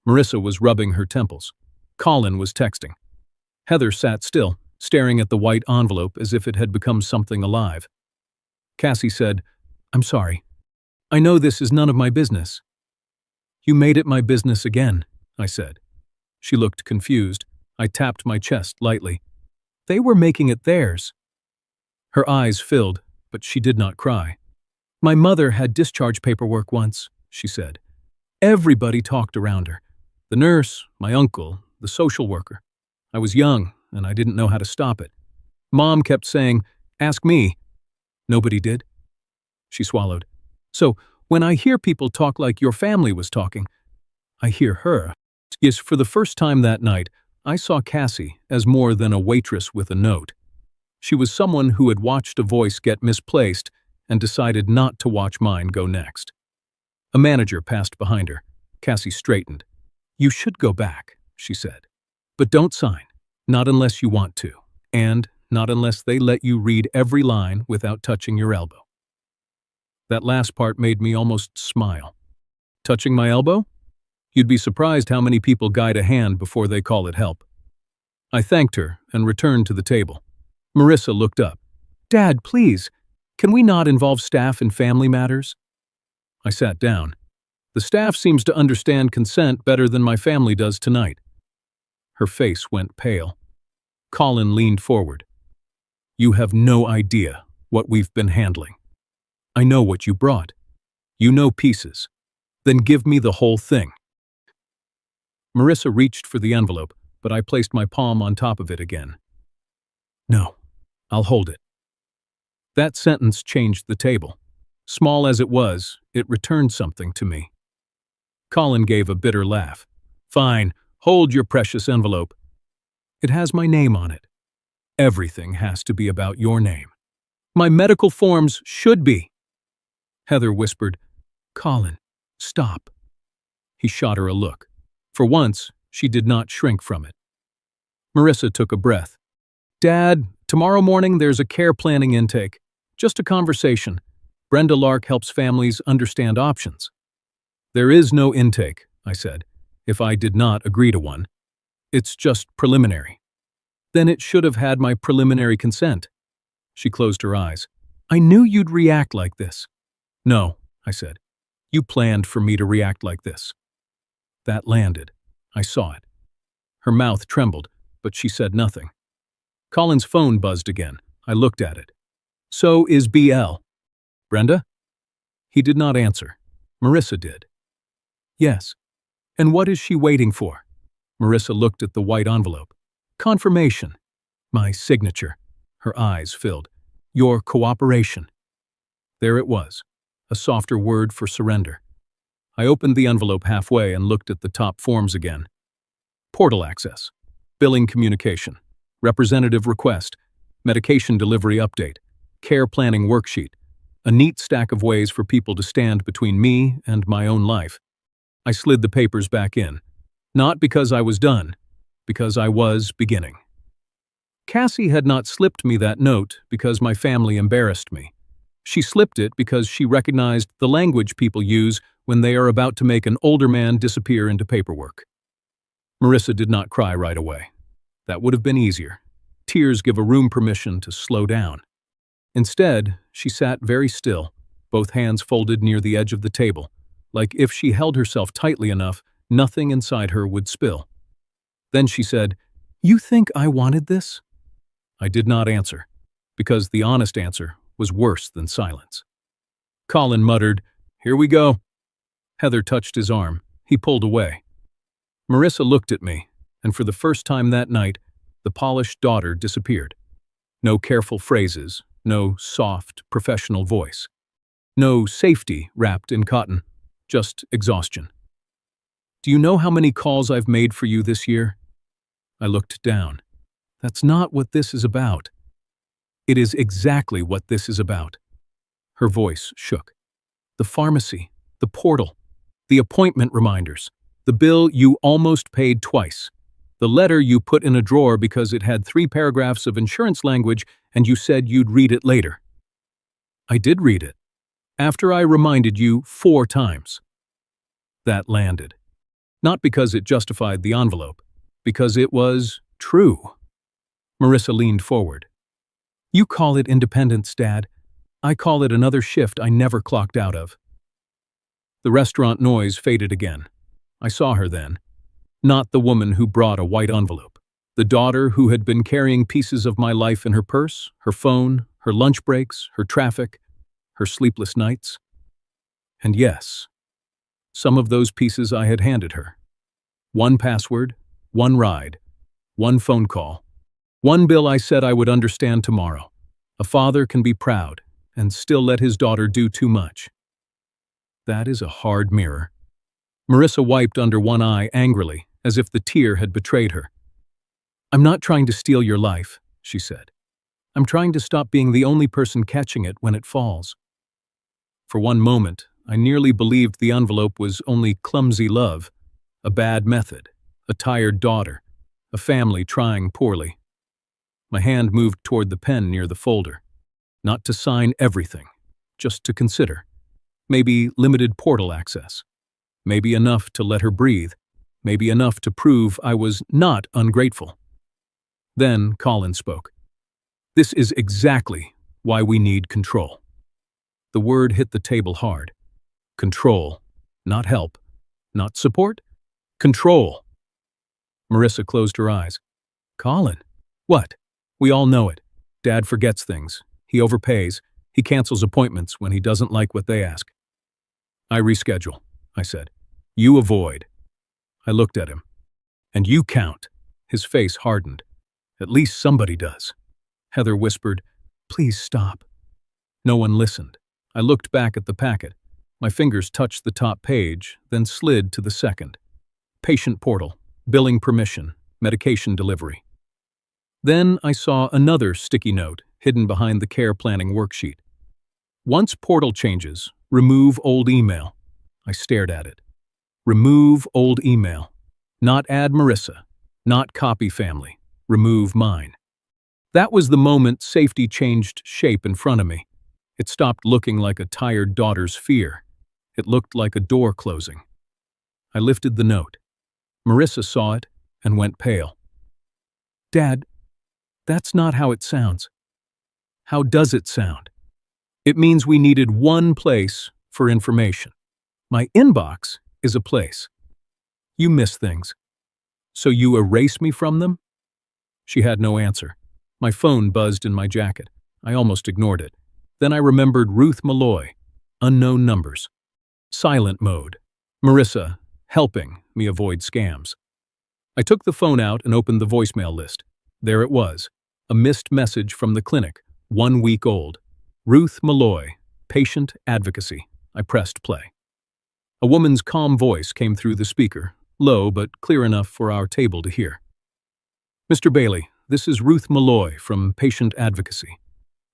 Marissa was rubbing her temples. Colin was texting. Heather sat still, staring at the white envelope as if it had become something alive. Cassie said, I'm sorry. I know this is none of my business. You made it my business again, I said. She looked confused. I tapped my chest lightly. They were making it theirs. Her eyes filled, but she did not cry. My mother had discharge paperwork once, she said. Everybody talked around her. The nurse, my uncle, the social worker. I was young, and I didn't know how to stop it. Mom kept saying, ask me. Nobody did. She swallowed. So, when I hear people talk like your family was talking, I hear her. Yes, for the first time that night, I saw Cassie as more than a waitress with a note. She was someone who had watched a voice get misplaced and decided not to watch mine go next. A manager passed behind her. Cassie straightened. You should go back, she said. But don't sign, not unless you want to, and not unless they let you read every line without touching your elbow. That last part made me almost smile. Touching my elbow? You'd be surprised how many people guide a hand before they call it help. I thanked her and returned to the table. Marissa looked up. Dad, please, can we not involve staff in family matters? I sat down. The staff seems to understand consent better than my family does tonight. Her face went pale. Colin leaned forward. You have no idea what we've been handling. I know what you brought. You know pieces. Then give me the whole thing. Marissa reached for the envelope, but I placed my palm on top of it again. No, I'll hold it. That sentence changed the table. Small as it was, it returned something to me. Colin gave a bitter laugh. Fine, hold your precious envelope. It has my name on it. Everything has to be about your name. My medical forms should be. Heather whispered, Colin, stop. He shot her a look. For once, she did not shrink from it. Marissa took a breath. Dad, tomorrow morning there's a care planning intake. Just a conversation. Brenda Lark helps families understand options. There is no intake, I said, if I did not agree to one. It's just preliminary. Then it should have had my preliminary consent. She closed her eyes. I knew you'd react like this. No, I said. You planned for me to react like this. That landed. I saw it. Her mouth trembled, but she said nothing. Colin's phone buzzed again. I looked at it. So is BL. Brenda? He did not answer. Marissa did. Yes. And what is she waiting for? Marissa looked at the white envelope. Confirmation. My signature. Her eyes filled. Your cooperation. There it was. A softer word for surrender. I opened the envelope halfway and looked at the top forms again. Portal access. Billing communication. Representative request. Medication delivery update. Care planning worksheet. A neat stack of ways for people to stand between me and my own life. I slid the papers back in. Not because I was done, because I was beginning. Cassie had not slipped me that note because my family embarrassed me. She slipped it because she recognized the language people use when they are about to make an older man disappear into paperwork. Marissa did not cry right away. That would have been easier. Tears give a room permission to slow down. Instead, she sat very still, both hands folded near the edge of the table, like if she held herself tightly enough, nothing inside her would spill. Then she said, You think I wanted this? I did not answer, because the honest answer was worse than silence. Colin muttered, Here we go. Heather touched his arm. He pulled away. Marissa looked at me, and for the first time that night, the polished daughter disappeared. No careful phrases, no soft, professional voice. No safety wrapped in cotton, just exhaustion. Do you know how many calls I've made for you this year? I looked down. That's not what this is about. It is exactly what this is about. Her voice shook. The pharmacy, the portal, the appointment reminders, the bill you almost paid twice, the letter you put in a drawer because it had 3 paragraphs of insurance language and you said you'd read it later. I did read it, after I reminded you 4 times. That landed. Not because it justified the envelope, because it was true. Marissa leaned forward. You call it independence, Dad. I call it another shift I never clocked out of. The restaurant noise faded again. I saw her then. Not the woman who brought a white envelope. The daughter who had been carrying pieces of my life in her purse, her phone, her lunch breaks, her traffic, her sleepless nights. And yes, some of those pieces I had handed her. 1 password, 1 ride, 1 phone call, 1 bill I said I would understand tomorrow. A father can be proud and still let his daughter do too much. That is a hard mirror. Marissa wiped under one eye angrily, as if the tear had betrayed her. I'm not trying to steal your life, she said. I'm trying to stop being the only person catching it when it falls. For one moment, I nearly believed the envelope was only clumsy love, a bad method, a tired daughter, a family trying poorly. My hand moved toward the pen near the folder. Not to sign everything, just to consider. Maybe limited portal access. Maybe enough to let her breathe. Maybe enough to prove I was not ungrateful. Then Colin spoke. This is exactly Why we need control. The word hit the table hard. Control. Not help. Not support. Control. Marissa closed her eyes. Colin. What? We all know it. Dad forgets things. He overpays. He cancels appointments when he doesn't like what they ask. I reschedule, I said. You avoid. I looked at him. And you count. His face hardened. At least somebody does. Heather whispered, Please stop. No one listened. I looked back at the packet. My fingers touched the top page, then slid to the second. Patient portal, billing permission, medication delivery. Then I saw another sticky note hidden behind the care planning worksheet. Once portal changes, remove old email. I stared at it. Remove old email. Not add Marissa. Not copy family. Remove mine. That was the moment safety changed shape in front of me. It stopped looking like a tired daughter's fear. It looked like a door closing. I lifted the note. Marissa saw it and went pale. Dad, that's not how it sounds. How does it sound? It means we needed one place for information. My inbox is a place. You miss things. So you erase me from them? She had no answer. My phone buzzed in my jacket. I almost ignored it. Then I remembered Ruth Malloy. Unknown numbers. Silent mode. Marissa, helping me avoid scams. I took the phone out and opened the voicemail list. There it was. A missed message from the clinic, 1 week old. Ruth Malloy, patient advocacy. I pressed play. A woman's calm voice came through the speaker, low but clear enough for our table to hear. Mr. Bailey, this is Ruth Malloy from Patient Advocacy.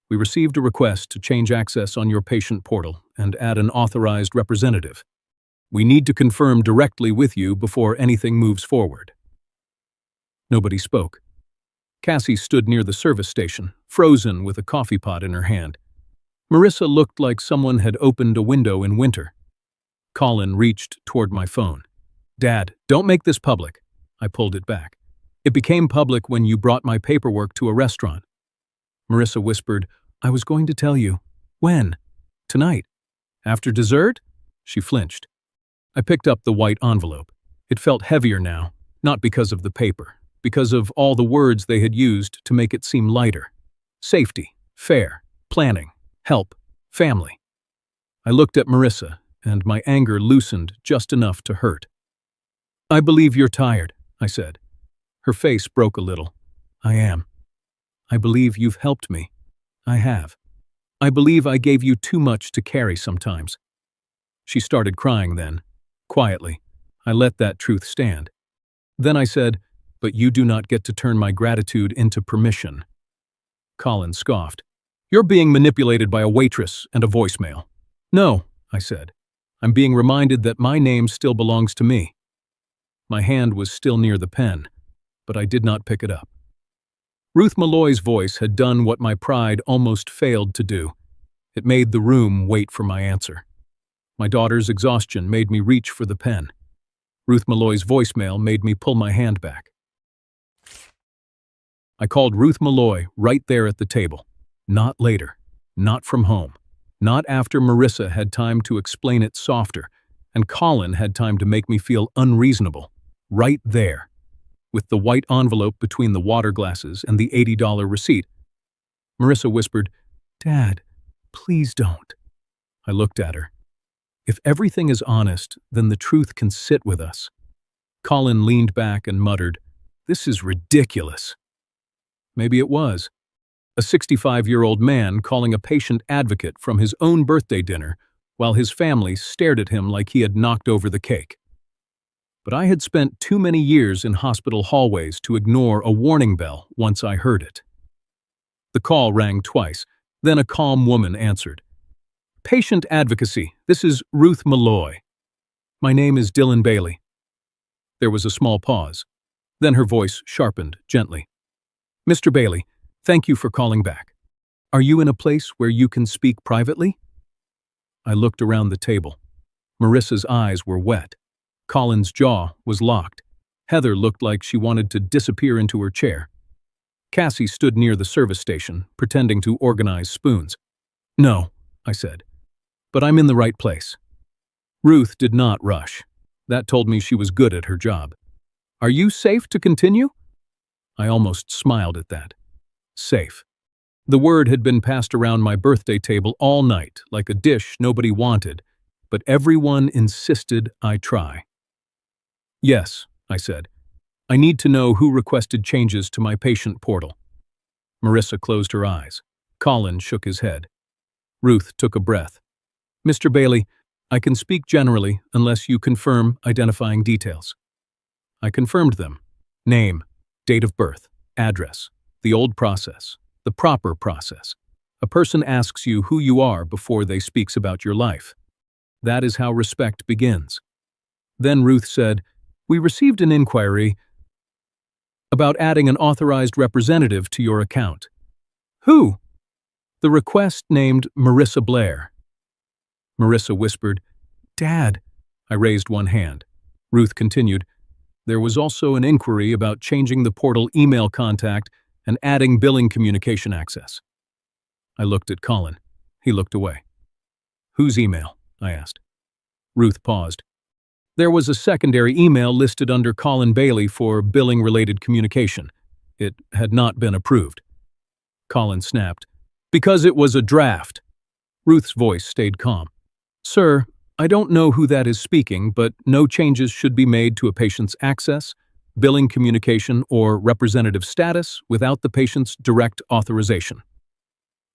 We received a request to change access on your patient portal and add an authorized representative. We need to confirm directly with you before anything moves forward. Nobody spoke. Cassie stood near the service station, frozen with a coffee pot in her hand. Marissa looked like someone had opened a window in winter. Colin reached toward my phone. Dad, don't make this public. I pulled it back. It became public when you brought my paperwork to a restaurant. Marissa whispered, I was going to tell you. When? Tonight. After dessert? She flinched. I picked up the white envelope. It felt heavier now, not because of the paper, because of all the words they had used to make it seem lighter. Safety, fair, planning, help, family. I looked at Marissa, and my anger loosened just enough to hurt. I believe you're tired, I said. Her face broke a little. I am. I believe you've helped me. I have. I believe I gave you too much to carry sometimes. She started crying then, quietly. I let that truth stand. Then I said, but you do not get to turn my gratitude into permission. Colin scoffed. You're being manipulated by a waitress and a voicemail. No, I said. I'm being reminded that my name still belongs to me. My hand was still near the pen, but I did not pick it up. Ruth Malloy's voice had done what my pride almost failed to do. It made the room wait for my answer. My daughter's exhaustion made me reach for the pen. Ruth Malloy's voicemail made me pull my hand back. I called Ruth Malloy right there at the table. Not later. Not from home. Not after Marissa had time to explain it softer, and Colin had time to make me feel unreasonable. Right there. With the white envelope between the water glasses and the $80 receipt. Marissa whispered, Dad, please don't. I looked at her. If everything is honest, then the truth can sit with us. Colin leaned back and muttered, This is ridiculous. Maybe it was. A 65-year-old man calling a patient advocate from his own birthday dinner while his family stared at him like he had knocked over the cake. But I had spent too many years in hospital hallways to ignore a warning bell once I heard it. The call rang twice, then a calm woman answered. Patient advocacy, this is Ruth Malloy. My name is Dylan Bailey. There was a small pause. Then her voice sharpened gently. Mr. Bailey, thank you for calling back. Are you in a place where you can speak privately? I looked around the table. Marissa's eyes were wet. Colin's jaw was locked. Heather looked like she wanted to disappear into her chair. Cassie stood near the service station, pretending to organize spoons. "No," I said, "but I'm in the right place." Ruth did not rush. That told me she was good at her job. "Are you safe to continue?" I almost smiled at that. Safe. The word had been passed around my birthday table all night, like a dish nobody wanted, but everyone insisted I try. "Yes," I said. "I need to know who requested changes to my patient portal." Marissa closed her eyes. Colin shook his head. Ruth took a breath. "Mr. Bailey, I can speak generally unless you confirm identifying details." I confirmed them. Name, date of birth, address, the old process, the proper process. A person asks you who you are before they speaks about your life. That is how respect begins. Then Ruth said, "We received an inquiry about adding an authorized representative to your account." "Who?" "The request named Marissa Blair." Marissa whispered, "Dad." I raised one hand. Ruth continued, "There was also an inquiry about changing the portal email contact and adding billing communication access." I looked at Colin. He looked away. "Whose email?" I asked. Ruth paused. "There was a secondary email listed under Colin Bailey for billing-related communication. It had not been approved." Colin snapped, "Because it was a draft." Ruth's voice stayed calm. "Sir, I don't know who that is speaking, but no changes should be made to a patient's access, billing communication, or representative status without the patient's direct authorization."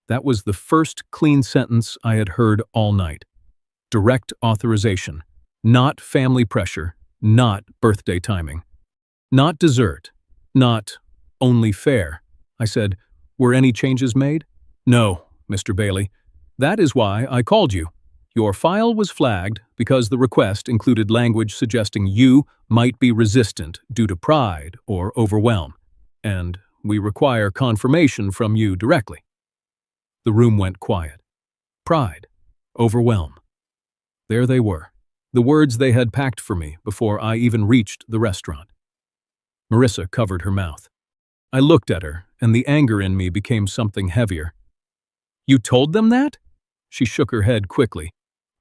That was the first clean sentence I had heard all night. Direct authorization. Not family pressure, not birthday timing. Not dessert, not only fair. I said, "Were any changes made?" "No, Mr. Bailey. That is why I called you. Your file was flagged because the request included language suggesting you might be resistant due to pride or overwhelm, and we require confirmation from you directly." The room went quiet. Pride. Overwhelm. There they were, the words they had packed for me before I even reached the restaurant. Marissa covered her mouth. I looked at her, and the anger in me became something heavier. "You told them that?" She shook her head quickly.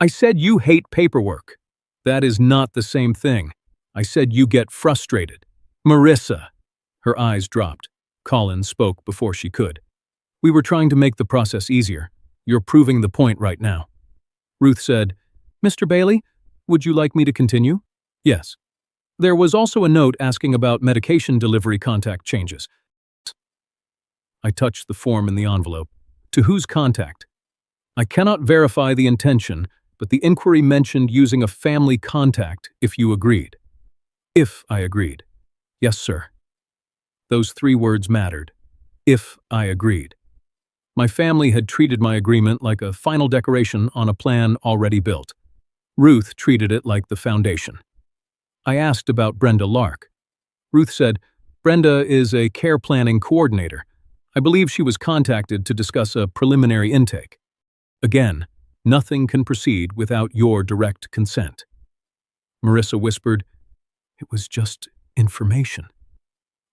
"I said you hate paperwork." "That is not the same thing. I said you get frustrated." "Marissa." Her eyes dropped. Colin spoke before she could. "We were trying to make the process easier. You're proving the point right now." Ruth said, "Mr. Bailey, would you like me to continue?" "Yes." "There was also a note asking about medication delivery contact changes." I touched the form in the envelope. "To whose contact?" "I cannot verify the intention, but the inquiry mentioned using a family contact if you agreed." "If I agreed." "Yes, sir." Those 3 words mattered. If I agreed. My family had treated my agreement like a final decoration on a plan already built. Ruth treated it like the foundation. I asked about Brenda Lark. Ruth said, "Brenda is a care planning coordinator. I believe she was contacted to discuss a preliminary intake." Again, nothing can proceed without your direct consent. Marissa whispered, "It was just information."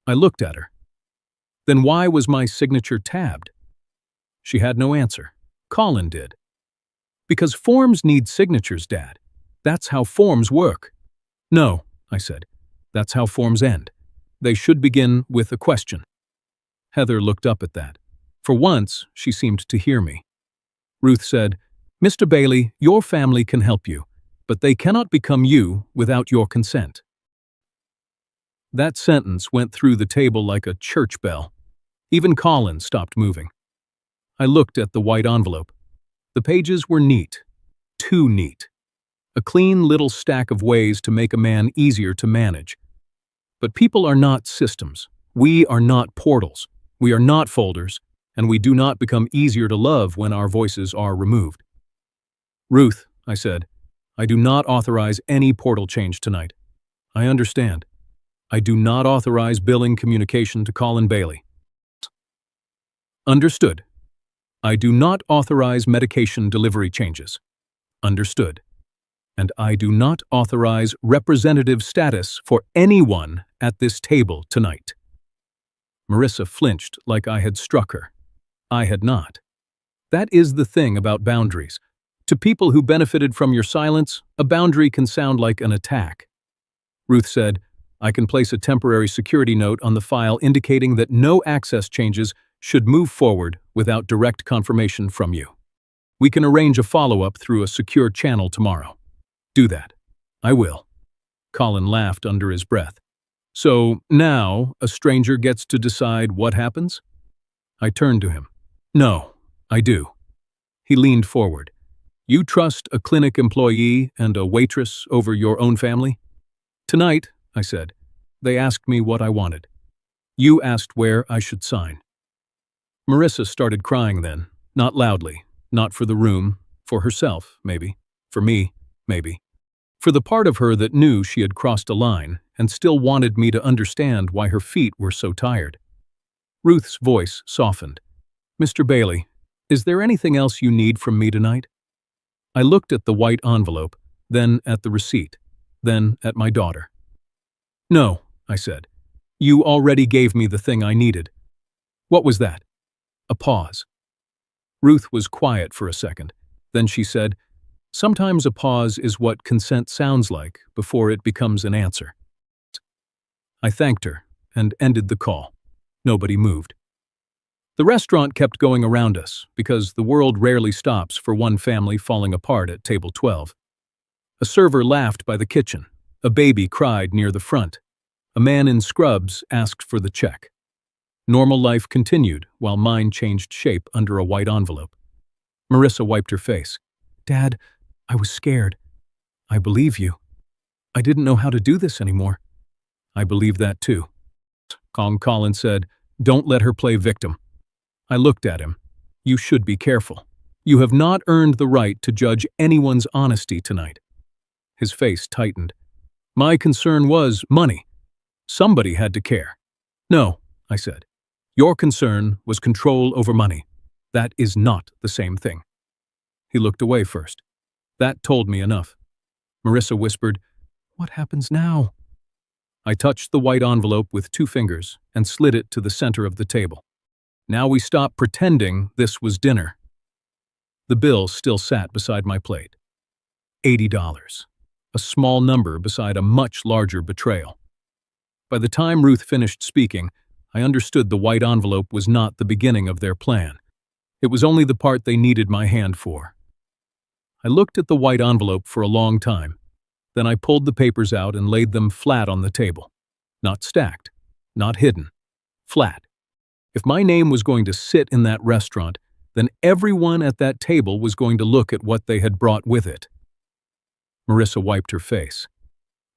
I looked at her. "Then why was my signature tabbed?" She had no answer. Colin did. "Because forms need signatures, Dad. That's how forms work." "No," I said. "That's how forms end. They should begin with a question." Heather looked up at that. For once, she seemed to hear me. Ruth said, "Mr. Bailey, your family can help you, but they cannot become you without your consent." That sentence went through the table like a church bell. Even Colin stopped moving. I looked at the white envelope. The pages were neat. Too neat. A clean little stack of ways to make a man easier to manage. But people are not systems. We are not portals. We are not folders, and we do not become easier to love when our voices are removed. "Ruth," I said, "I do not authorize any portal change tonight." "I understand. I do not authorize billing communication to Colin Bailey." "Understood. I do not authorize medication delivery changes." "Understood. And I do not authorize representative status for anyone at this table tonight." Marissa flinched like I had struck her. I had not. That is the thing about boundaries. To people who benefited from your silence, a boundary can sound like an attack. Ruth said, I can place a temporary security note on the file indicating that no access changes should move forward without direct confirmation from you. We can arrange a follow-up through a secure channel tomorrow. Do that. I will. Colin laughed under his breath. So now a stranger gets to decide what happens? I turned to him. No, I do. He leaned forward. You trust a clinic employee and a waitress over your own family? Tonight, I said, they asked me what I wanted. You asked where I should sign. Marissa started crying then, not loudly, not for the room, for herself, maybe, for me, maybe, for the part of her that knew she had crossed a line and still wanted me to understand why her feet were so tired. Ruth's voice softened. Mr. Bailey, is there anything else you need from me tonight? I looked at the white envelope, then at the receipt, then at my daughter. No, I said. You already gave me the thing I needed. What was that? A pause. Ruth was quiet for a second. Then she said, sometimes a pause is what consent sounds like before it becomes an answer. I thanked her and ended the call. Nobody moved. The restaurant kept going around us because the world rarely stops for one family falling apart at table 12. A server laughed by the kitchen. A baby cried near the front. A man in scrubs asked for the check. Normal life continued while mine changed shape under a white envelope. Marissa wiped her face. Dad, I was scared. I believe you. I didn't know how to do this anymore. I believe that too. Colin said, don't let her play victim. I looked at him. You should be careful. You have not earned the right to judge anyone's honesty tonight. His face tightened. My concern was money. Somebody had to care. No, I said. Your concern was control over money. That is not the same thing. He looked away first. That told me enough. Marissa whispered, what happens now? I touched the white envelope with 2 fingers and slid it to the center of the table. Now we stopped pretending this was dinner. The bill still sat beside my plate. $80. A small number beside a much larger betrayal. By the time Ruth finished speaking, I understood the white envelope was not the beginning of their plan. It was only the part they needed my hand for. I looked at the white envelope for a long time. Then I pulled the papers out and laid them flat on the table. Not stacked, not hidden, flat. If my name was going to sit in that restaurant, then everyone at that table was going to look at what they had brought with it. Marissa wiped her face.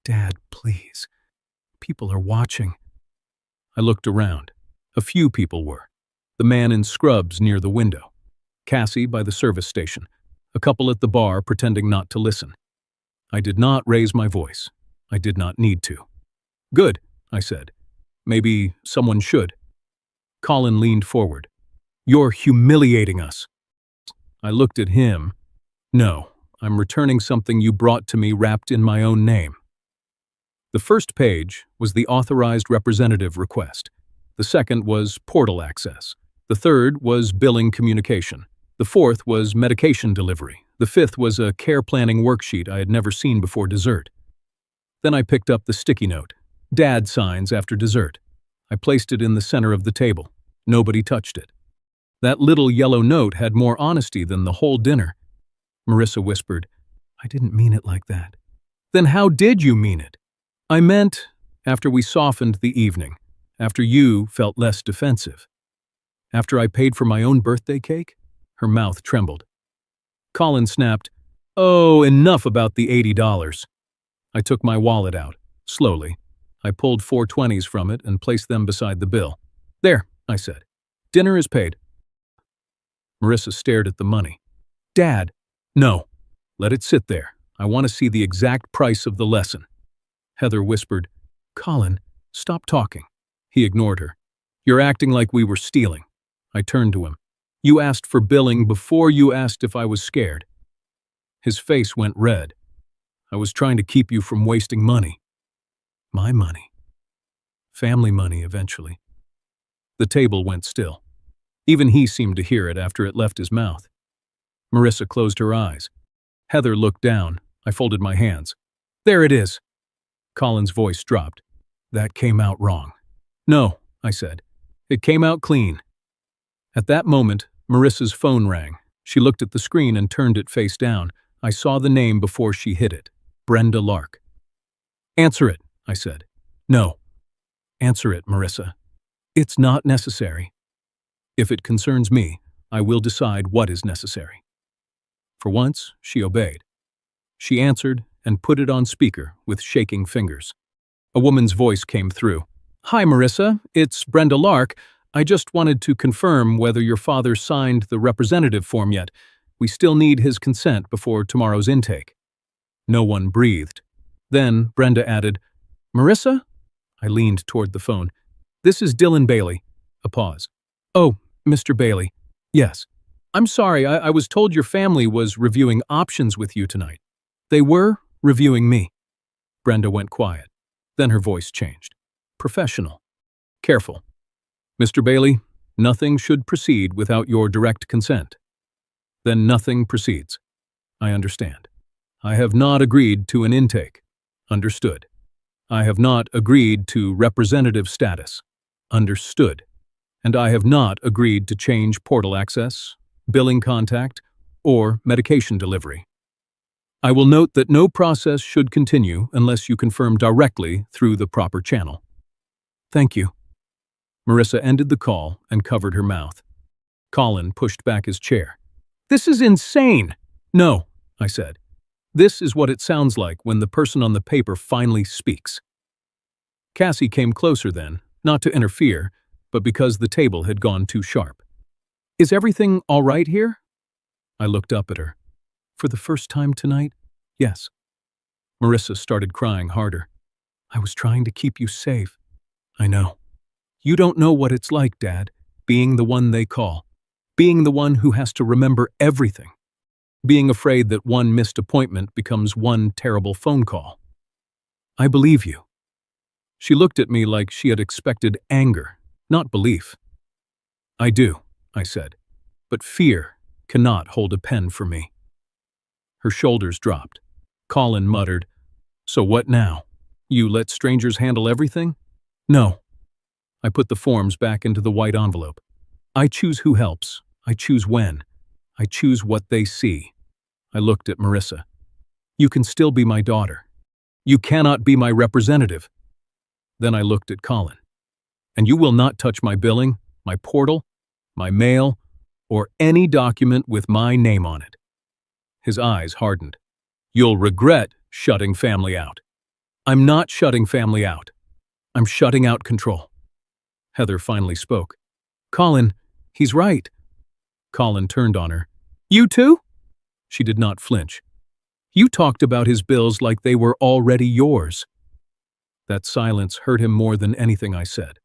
Dad, please. People are watching. I looked around. A few people were. The man in scrubs near the window. Cassie by the service station. A couple at the bar pretending not to listen. I did not raise my voice. I did not need to. Good, I said. Maybe someone should. Colin leaned forward. You're humiliating us. I looked at him. No, I'm returning something you brought to me wrapped in my own name. The first page was the authorized representative request. The second was portal access. The third was billing communication. The fourth was medication delivery. The fifth was a care planning worksheet I had never seen before dessert. Then I picked up the sticky note. Dad signs after dessert. I placed it in the center of the table. Nobody touched it. That little yellow note had more honesty than the whole dinner. Marissa whispered, I didn't mean it like that. Then how did you mean it? I meant, after we softened the evening, after you felt less defensive. After I paid for my own birthday cake? Her mouth trembled. Colin snapped, Oh, enough about the $80. I took my wallet out, slowly. I pulled 4 20s from it and placed them beside the bill. There, I said. Dinner is paid. Marissa stared at the money. Dad, no. Let it sit there. I want to see the exact price of the lesson. Heather whispered, Colin, stop talking. He ignored her. You're acting like we were stealing. I turned to him. You asked for billing before you asked if I was scared. His face went red. I was trying to keep you from wasting money. My money. Family money, eventually. The table went still. Even he seemed to hear it after it left his mouth. Marissa closed her eyes. Heather looked down. I folded my hands. There it is. Colin's voice dropped. That came out wrong. No, I said. It came out clean. At that moment, Marissa's phone rang. She looked at the screen and turned it face down. I saw the name before she hit it. Brenda Lark. Answer it, I said. No. Answer it, Marissa. It's not necessary. If it concerns me, I will decide what is necessary. For once, she obeyed. She answered and put it on speaker with shaking fingers. A woman's voice came through. Hi, Marissa. It's Brenda Lark. I just wanted to confirm whether your father signed the representative form yet. We still need his consent before tomorrow's intake. No one breathed. Then Brenda added, Marissa? I leaned toward the phone. This is Dylan Bailey. A pause. Oh, Mr. Bailey. Yes. I'm sorry, I was told your family was reviewing options with you tonight. They were reviewing me. Brenda went quiet. Then her voice changed. Professional. Careful. Mr. Bailey, nothing should proceed without your direct consent. Then nothing proceeds. I understand. I have not agreed to an intake. Understood. I have not agreed to representative status. Understood. And I have not agreed to change portal access, billing contact, or medication delivery. I will note that no process should continue unless you confirm directly through the proper channel. Thank you. Marissa ended the call and covered her mouth. Colin pushed back his chair. This is insane! No, I said. This is what it sounds like when the person on the paper finally speaks. Cassie came closer then, not to interfere, but because the table had gone too sharp. Is everything all right here? I looked up at her. For the first time tonight? Yes. Marissa started crying harder. I was trying to keep you safe. I know. You don't know what it's like, Dad, being the one they call, being the one who has to remember everything, being afraid that one missed appointment becomes one terrible phone call. I believe you. She looked at me like she had expected anger, not belief. I do, I said, but fear cannot hold a pen for me. Her shoulders dropped. Colin muttered, So what now? You let strangers handle everything? No. I put the forms back into the white envelope. I choose who helps. I choose when. I choose what they see. I looked at Marissa. You can still be my daughter. You cannot be my representative. Then I looked at Colin. And you will not touch my billing, my portal, my mail, or any document with my name on it. His eyes hardened. You'll regret shutting family out. I'm not shutting family out. I'm shutting out control. Heather finally spoke. Colin, he's right. Colin turned on her. You too? She did not flinch. You talked about his bills like they were already yours. That silence hurt him more than anything I said.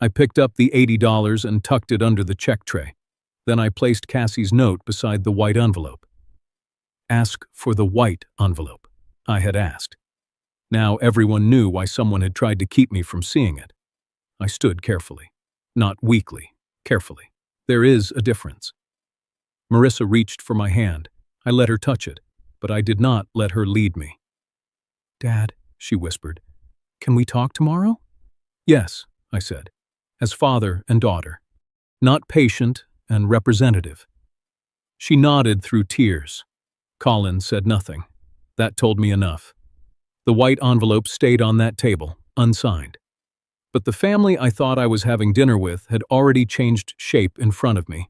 I picked up the $80 and tucked it under the check tray. Then I placed Cassie's note beside the white envelope. Ask for the white envelope, I had asked. Now everyone knew why someone had tried to keep me from seeing it. I stood carefully. Not weakly, carefully. There is a difference. Marissa reached for my hand. I let her touch it, but I did not let her lead me. Dad, she whispered, can we talk tomorrow? Yes, I said, as father and daughter, not patient and representative. She nodded through tears. Colin said nothing. That told me enough. The white envelope stayed on that table, unsigned. But the family I thought I was having dinner with had already changed shape in front of me.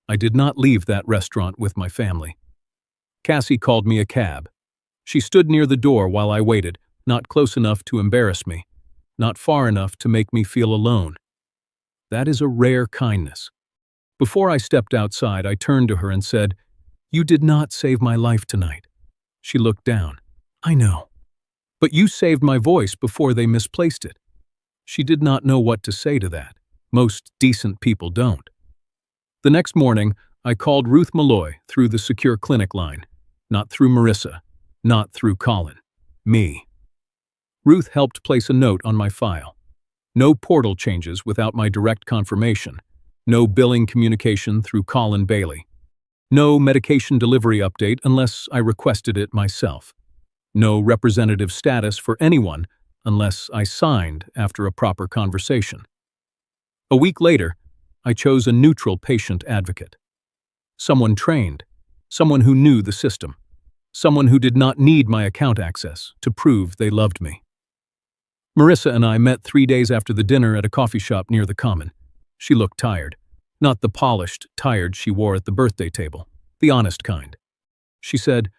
I did not leave that restaurant with my family. Cassie called me a cab. She stood near the door while I waited, not close enough to embarrass me, not far enough to make me feel alone. That is a rare kindness. Before I stepped outside, I turned to her and said, You did not save my life tonight. She looked down. I know. But you saved my voice before they misplaced it. She did not know what to say to that. Most decent people don't. The next morning, I called Ruth Malloy through the secure clinic line. Not through Marissa. Not through Colin. Me. Ruth helped place a note on my file. No portal changes without my direct confirmation. No billing communication through Colin Bailey. No medication delivery update unless I requested it myself. No representative status for anyone unless I signed after a proper conversation. A week later, I chose a neutral patient advocate. Someone trained, someone who knew the system, someone who did not need my account access to prove they loved me. Marissa and I met 3 days after the dinner at a coffee shop near the Common. She looked tired, not the polished, tired she wore at the birthday table, the honest kind. She said,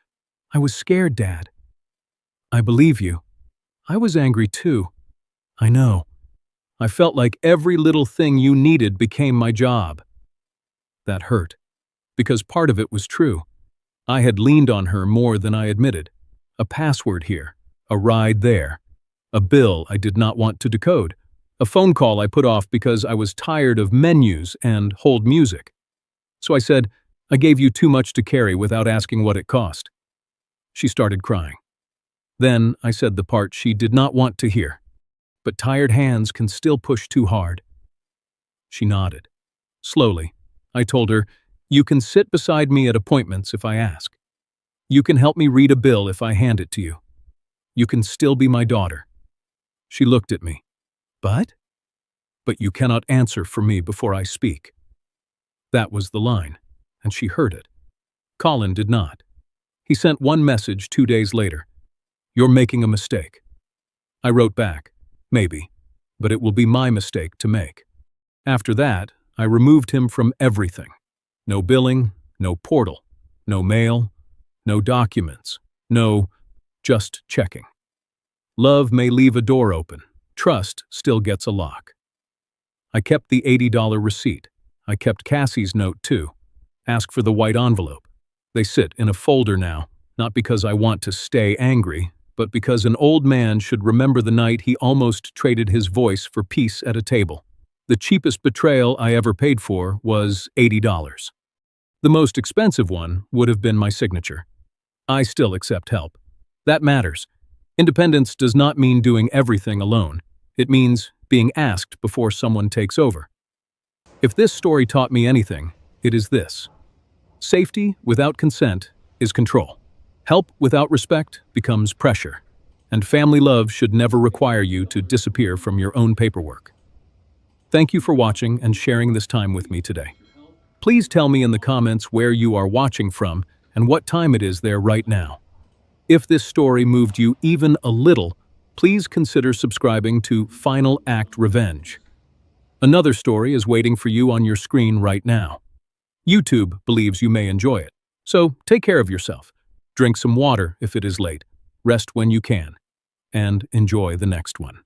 "I was scared, Dad." "I believe you. I was angry too. I know. I felt like every little thing you needed became my job." That hurt, because part of it was true. I had leaned on her more than I admitted. A password here, a ride there, a bill I did not want to decode, a phone call I put off because I was tired of menus and hold music. So I said, "I gave you too much to carry without asking what it cost." She started crying. Then I said the part she did not want to hear. But tired hands can still push too hard. She nodded. Slowly, I told her, "You can sit beside me at appointments if I ask. You can help me read a bill if I hand it to you. You can still be my daughter." She looked at me. "But you cannot answer for me before I speak." That was the line, and she heard it. Colin did not. He sent one message 2 days later. "You're making a mistake." I wrote back, "Maybe, but it will be my mistake to make." After that, I removed him from everything. No billing, no portal, no mail, no documents, no just checking. Love may leave a door open. Trust still gets a lock. I kept the $80 receipt. I kept Cassie's note too. Ask for the white envelope. They sit in a folder now, not because I want to stay angry, but because an old man should remember the night he almost traded his voice for peace at a table. The cheapest betrayal I ever paid for was $80. The most expensive one would have been my signature. I still accept help. That matters. Independence does not mean doing everything alone. It means being asked before someone takes over. If this story taught me anything, it is this. Safety without consent is control. Help without respect becomes pressure. And family love should never require you to disappear from your own paperwork. Thank you for watching and sharing this time with me today. Please tell me in the comments where you are watching from and what time it is there right now. If this story moved you even a little, please consider subscribing to Final Act Revenge. Another story is waiting for you on your screen right now. YouTube believes you may enjoy it, so take care of yourself. Drink some water if it is late, rest when you can, and enjoy the next one.